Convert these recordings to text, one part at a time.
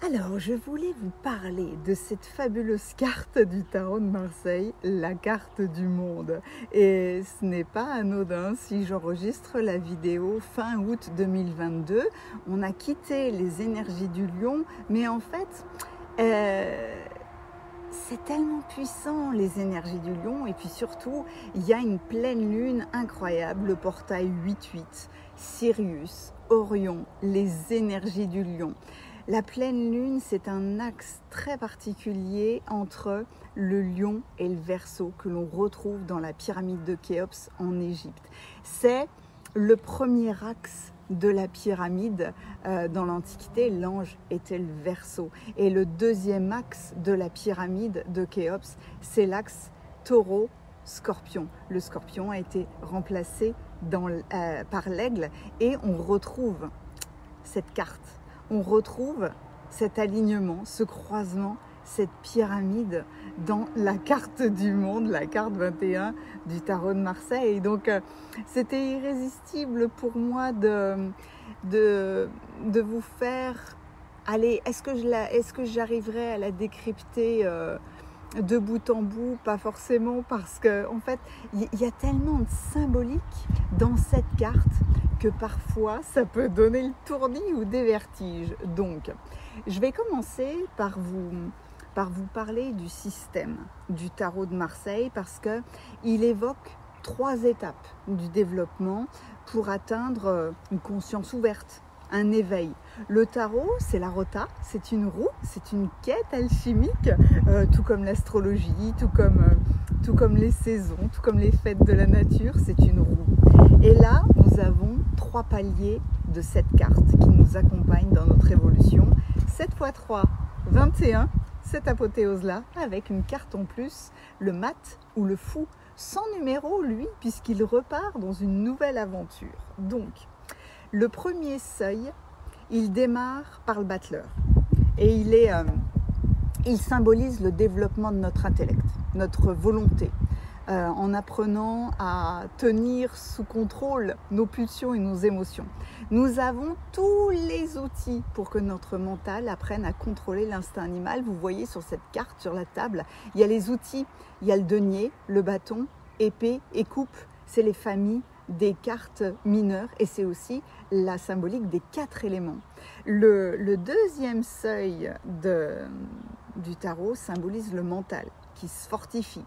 Alors, je voulais vous parler de cette fabuleuse carte du tarot de Marseille, la carte du monde. Et ce n'est pas anodin si j'enregistre la vidéo fin août 2022. On a quitté les énergies du lion, mais en fait, c'est tellement puissant les énergies du lion. Et puis surtout, il y a une pleine lune incroyable, le portail 8-8, Sirius, Orion, les énergies du lion. La pleine lune, c'est un axe très particulier entre le lion et le verseau que l'on retrouve dans la pyramide de Khéops en Égypte. C'est le premier axe de la pyramide. Dans l'Antiquité, l'ange était le verseau. Et le deuxième axe de la pyramide de Khéops, c'est l'axe taureau-scorpion. Le scorpion a été remplacé par l'aigle et on retrouve cette carte. On retrouve cet alignement, ce croisement, cette pyramide dans la carte du monde, la carte 21 du tarot de Marseille. Donc, c'était irrésistible pour moi de vous faire... Allez, est-ce que j'arriverai à la décrypter de bout en bout? Pas forcément, parce qu'en fait, il y a tellement de symbolique dans cette carte que parfois ça peut donner le tournis ou des vertiges. Donc, je vais commencer par vous parler du système du tarot de Marseille, parce qu'il évoque 3 étapes du développement pour atteindre une conscience ouverte, un éveil. Le tarot, c'est la rota, c'est une roue, c'est une quête alchimique, tout comme l'astrologie, tout comme les saisons, tout comme les fêtes de la nature, c'est une roue. Et là, nous avons 3 paliers de cette carte qui nous accompagnent dans notre évolution. 7 x 3, 21, cette apothéose-là, avec une carte en plus, le mat ou le fou, sans numéro, lui, puisqu'il repart dans une nouvelle aventure. Donc, le premier seuil, il démarre par le battleur. Et il symbolise le développement de notre intellect, notre volonté. En apprenant à tenir sous contrôle nos pulsions et nos émotions. Nous avons tous les outils pour que notre mental apprenne à contrôler l'instinct animal. Vous voyez sur cette carte, sur la table, il y a les outils. Il y a le denier, le bâton, épée et coupe. C'est les familles des cartes mineures et c'est aussi la symbolique des 4 éléments. Le deuxième seuil du tarot symbolise le mental qui se fortifie,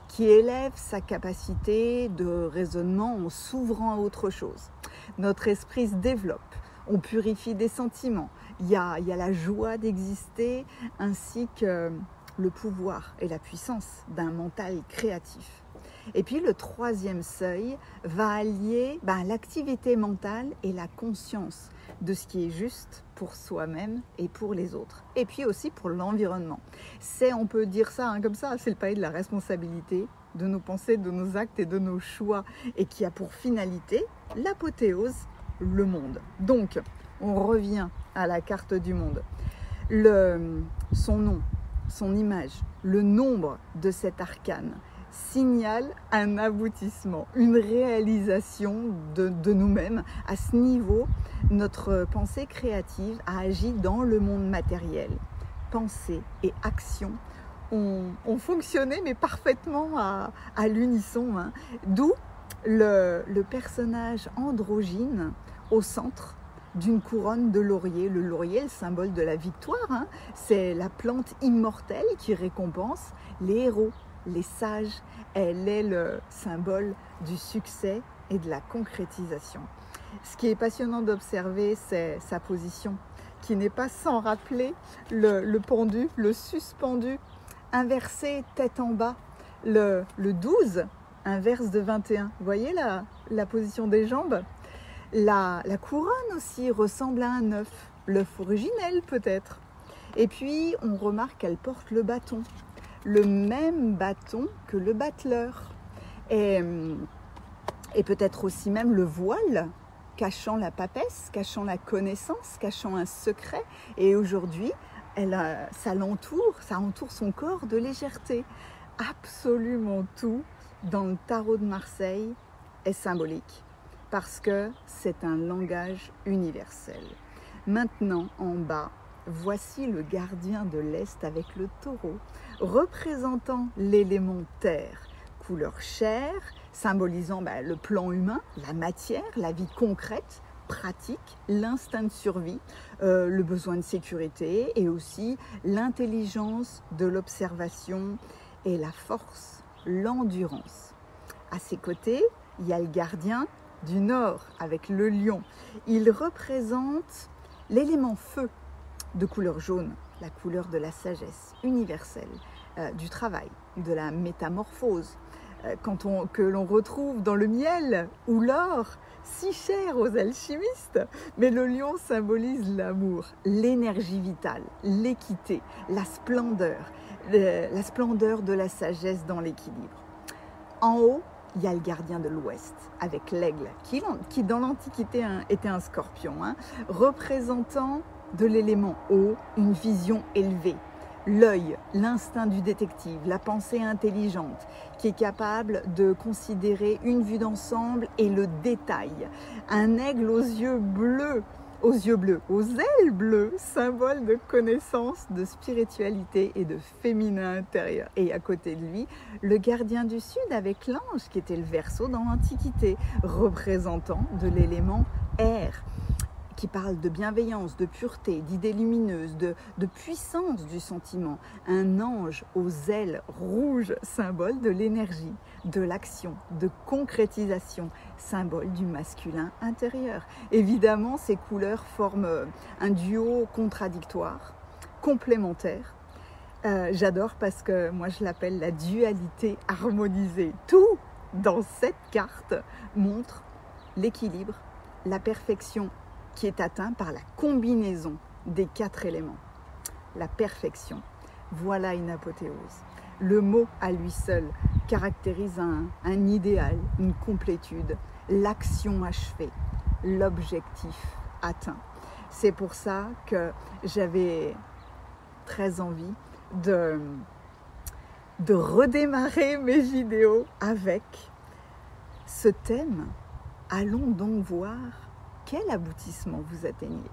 qui élève sa capacité de raisonnement en s'ouvrant à autre chose. Notre esprit se développe, on purifie des sentiments, il y a la joie d'exister, ainsi que le pouvoir et la puissance d'un mental créatif. Et puis le 3e seuil va allier l'activité mentale et la conscience de ce qui est juste pour soi-même et pour les autres. Et puis aussi pour l'environnement. On peut dire ça comme ça, c'est le palier de la responsabilité de nos pensées, de nos actes et de nos choix, et qui a pour finalité l'apothéose, le monde. Donc, on revient à la carte du monde. Son nom, son image, le nombre de cet arcane signale un aboutissement, une réalisation de nous-mêmes. À ce niveau, notre pensée créative a agi dans le monde matériel. Pensée et action ont fonctionné, mais parfaitement à l'unisson. D'où le personnage androgyne au centre d'une couronne de laurier. Le laurier, le symbole de la victoire, c'est la plante immortelle qui récompense les héros, les sages. Elle est le symbole du succès et de la concrétisation. Ce qui est passionnant d'observer, c'est sa position, qui n'est pas sans rappeler le pendu, le suspendu, inversé tête en bas. Le 12, inverse de 21. Vous voyez la position des jambes? La couronne aussi ressemble à un œuf, l'œuf originel peut-être. Et puis, on remarque qu'elle porte le bâton. Le même bâton que le battleur, et peut-être aussi même le voile, cachant la papesse, cachant la connaissance, cachant un secret. Et aujourd'hui, ça entoure son corps de légèreté. Absolument tout dans le tarot de Marseille est symbolique, parce que c'est un langage universel. Maintenant, en bas, voici le gardien de l'Est avec le taureau, représentant l'élément terre, couleur chair, symbolisant le plan humain, la matière, la vie concrète, pratique, l'instinct de survie, le besoin de sécurité et aussi l'intelligence de l'observation et la force, l'endurance. À ses côtés, il y a le gardien du Nord avec le lion. Il représente l'élément feu de couleur jaune, la couleur de la sagesse universelle, du travail, de la métamorphose, que l'on retrouve dans le miel ou l'or, si cher aux alchimistes. Mais le lion symbolise l'amour, l'énergie vitale, l'équité, la splendeur de la sagesse dans l'équilibre. En haut, il y a le gardien de l'Ouest, avec l'aigle, qui dans l'Antiquité était un scorpion, représentant de l'élément eau, une vision élevée. L'œil, l'instinct du détective, la pensée intelligente, qui est capable de considérer une vue d'ensemble et le détail. Un aigle aux yeux bleus, aux ailes bleues, symbole de connaissance, de spiritualité et de féminin intérieur. Et à côté de lui, le gardien du Sud avec l'ange, qui était le Verseau dans l'Antiquité, représentant de l'élément air, qui parle de bienveillance, de pureté, d'idées lumineuses, de puissance du sentiment. Un ange aux ailes rouges, symbole de l'énergie, de l'action, de concrétisation, symbole du masculin intérieur. Évidemment, ces couleurs forment un duo contradictoire, complémentaire. J'adore parce que moi je l'appelle la dualité harmonisée. Tout dans cette carte montre l'équilibre, la perfection qui est atteint par la combinaison des 4 éléments. La perfection, voilà une apothéose. Le mot à lui seul caractérise un idéal, une complétude, l'action achevée, l'objectif atteint. C'est pour ça que j'avais très envie de redémarrer mes vidéos avec ce thème. Allons donc voir quel aboutissement vous atteignez.